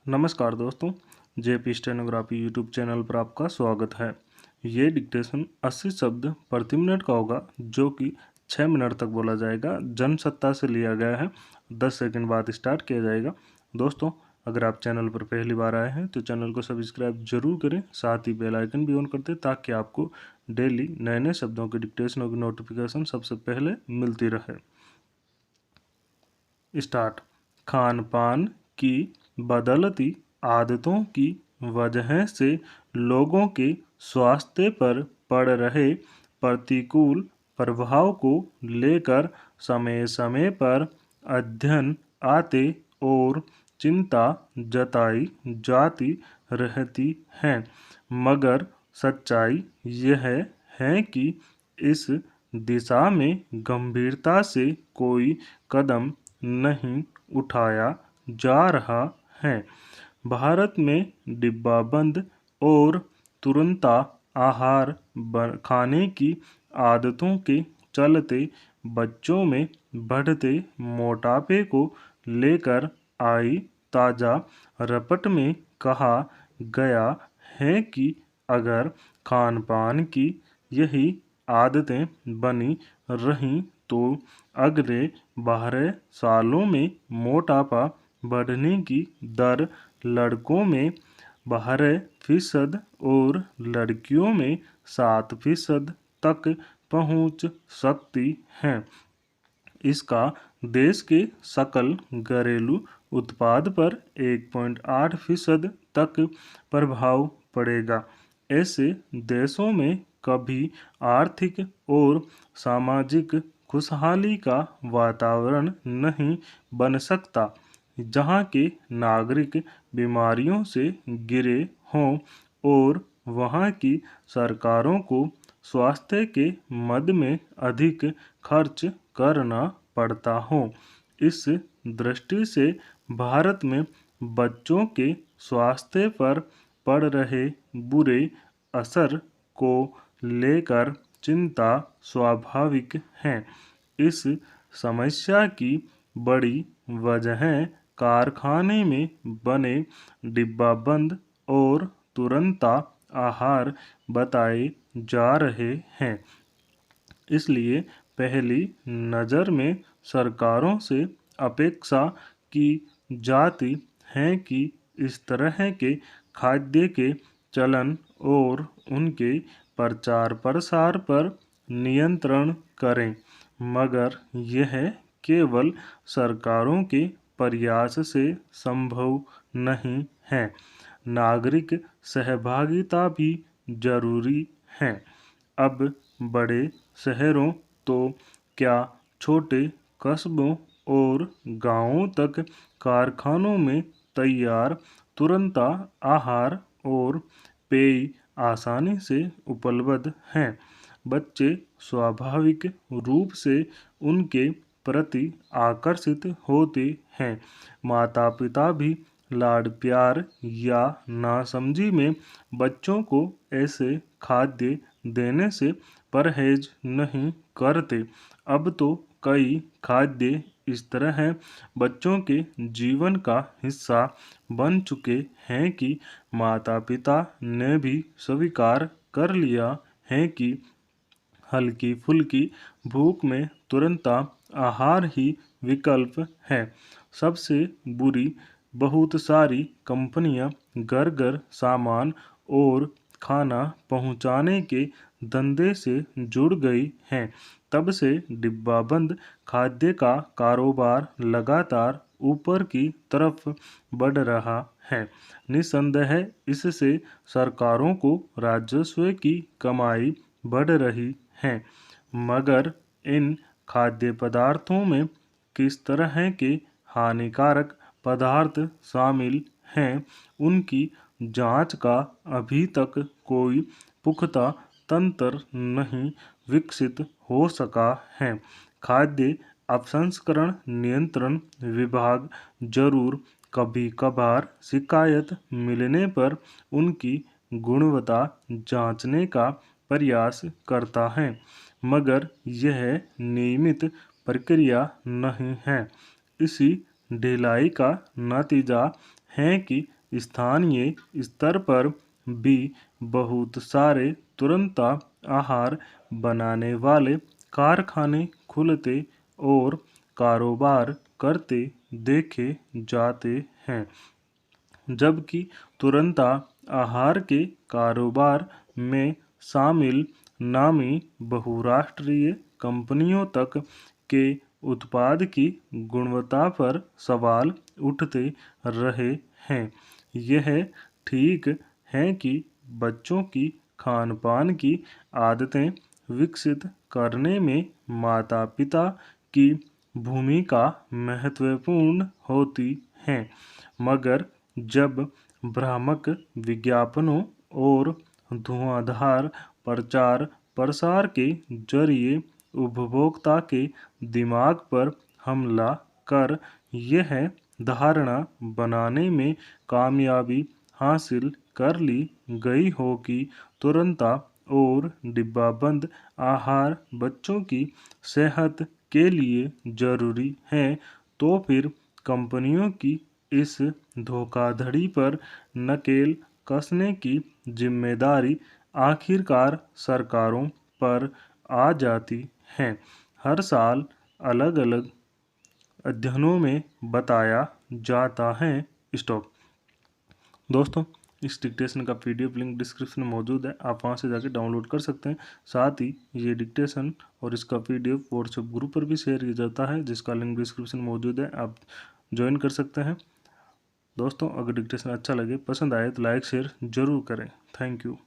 नमस्कार दोस्तों, JP stenography YouTube channel पर आपका स्वागत है। ये डिक्टेशन 80 शब्द प्रति मिनट का होगा, जो कि 6 मिनट तक बोला जाएगा। जनसत्ता से लिया गया है। 10 सेकंड बाद स्टार्ट किया जाएगा। दोस्तों, अगर आप चैनल पर पहली बार आए हैं तो चैनल को सब्सक्राइब जरूर करें, साथ ही बेल आइकन भी ऑन कर दें ताकि आपको डेली नए नए शब्दों के डिक्टेशनों की नोटिफिकेशन सबसे पहले मिलती रहे। स्टार्ट। खान पान की बदलती आदतों की वजह से लोगों के स्वास्थ्य पर पड़ रहे प्रतिकूल प्रभाव को लेकर समय समय पर अध्ययन आते और चिंता जताई जाती रहती है, मगर सच्चाई यह है कि इस दिशा में गंभीरता से कोई कदम नहीं उठाया जा रहा है। भारत में डिब्बाबंद और तुरंता आहार खाने की आदतों के चलते बच्चों में बढ़ते मोटापे को लेकर आई ताज़ा रिपोर्ट में कहा गया है कि अगर खान पान की यही आदतें बनी रहीं तो अगले 12 सालों में मोटापा बढ़ने की दर लड़कों में 12% और लड़कियों में 7% तक पहुंच सकती है। इसका देश के सकल घरेलू उत्पाद पर 1.8% तक प्रभाव पड़ेगा। ऐसे देशों में कभी आर्थिक और सामाजिक खुशहाली का वातावरण नहीं बन सकता, जहाँ के नागरिक बीमारियों से घिरे हों और वहाँ की सरकारों को स्वास्थ्य के मद में अधिक खर्च करना पड़ता हो। इस दृष्टि से भारत में बच्चों के स्वास्थ्य पर पड़ रहे बुरे असर को लेकर चिंता स्वाभाविक है। इस समस्या की बड़ी वजह कारखाने में बने डिब्बाबंद और तुरंता आहार बताए जा रहे हैं। इसलिए पहली नज़र में सरकारों से अपेक्षा की जाती है कि इस तरह के खाद्य के चलन और उनके प्रचार प्रसार पर नियंत्रण करें, मगर यह केवल सरकारों के प्रयास से संभव नहीं है। नागरिक सहभागिता भी जरूरी है। अब बड़े शहरों तो क्या छोटे कस्बों और गांवों तक कारखानों में तैयार तुरंत आहार और पेय आसानी से उपलब्ध हैं। बच्चे स्वाभाविक रूप से उनके प्रति आकर्षित होते हैं। माता पिता भी लाड प्यार या नासमझी में बच्चों को ऐसे खाद्य देने से परहेज नहीं करते। अब तो कई खाद्य इस तरह बच्चों के जीवन का हिस्सा बन चुके हैं कि माता पिता ने भी स्वीकार कर लिया है कि हल्की फुल्की भूख में तुरंत आहार ही विकल्प है। सबसे बुरी, बहुत सारी कंपनियां घर घर सामान और खाना पहुंचाने के धंधे से जुड़ गई हैं। तब से डिब्बाबंद खाद्य का कारोबार लगातार ऊपर की तरफ बढ़ रहा है। निस्संदेह इससे सरकारों को राजस्व की कमाई बढ़ रही है, मगर इन खाद्य पदार्थों में किस तरह के हानिकारक पदार्थ शामिल हैं, उनकी जांच का अभी तक कोई पुख्ता तंत्र नहीं विकसित हो सका है। खाद्य अपसंस्करण नियंत्रण विभाग जरूर कभी कभार शिकायत मिलने पर उनकी गुणवत्ता जांचने का प्रयास करता है, मगर यह नियमित प्रक्रिया नहीं है। इसी ढिलाई का नतीजा है कि स्थानीय स्तर पर भी बहुत सारे तुरंत आहार बनाने वाले कारखाने खुलते और कारोबार करते देखे जाते हैं, जबकि तुरंत आहार के कारोबार में शामिल नामी बहुराष्ट्रीय कंपनियों तक के उत्पाद की गुणवत्ता पर सवाल उठते रहे हैं। यह ठीक है कि बच्चों की खान पान की आदतें विकसित करने में माता पिता की भूमिका महत्वपूर्ण होती है, मगर जब भ्रामक विज्ञापनों और धुआंधार प्रचार प्रसार के जरिए उपभोक्ता के दिमाग पर हमला कर यह धारणा बनाने में कामयाबी हासिल कर ली गई हो कि तुरंत और डिब्बाबंद आहार बच्चों की सेहत के लिए ज़रूरी है, तो फिर कंपनियों की इस धोखाधड़ी पर नकेल कसने की जिम्मेदारी आखिरकार सरकारों पर आ जाती है। हर साल अलग अलग अध्ययनों में बताया जाता है। स्टॉप। दोस्तों, इस डिक्टेशन का पीडीएफ लिंक डिस्क्रिप्शन में मौजूद है, आप वहां से जाके डाउनलोड कर सकते हैं। साथ ही ये डिक्टेशन और इसका पीडीएफ व्हाट्सएप ग्रुप पर भी शेयर किया जाता है, जिसका लिंक डिस्क्रिप्शन में मौजूद है, आप ज्वाइन कर सकते हैं। दोस्तों, अगर डिक्टेशन अच्छा लगे, पसंद आए तो लाइक शेयर जरूर करें। Thank you.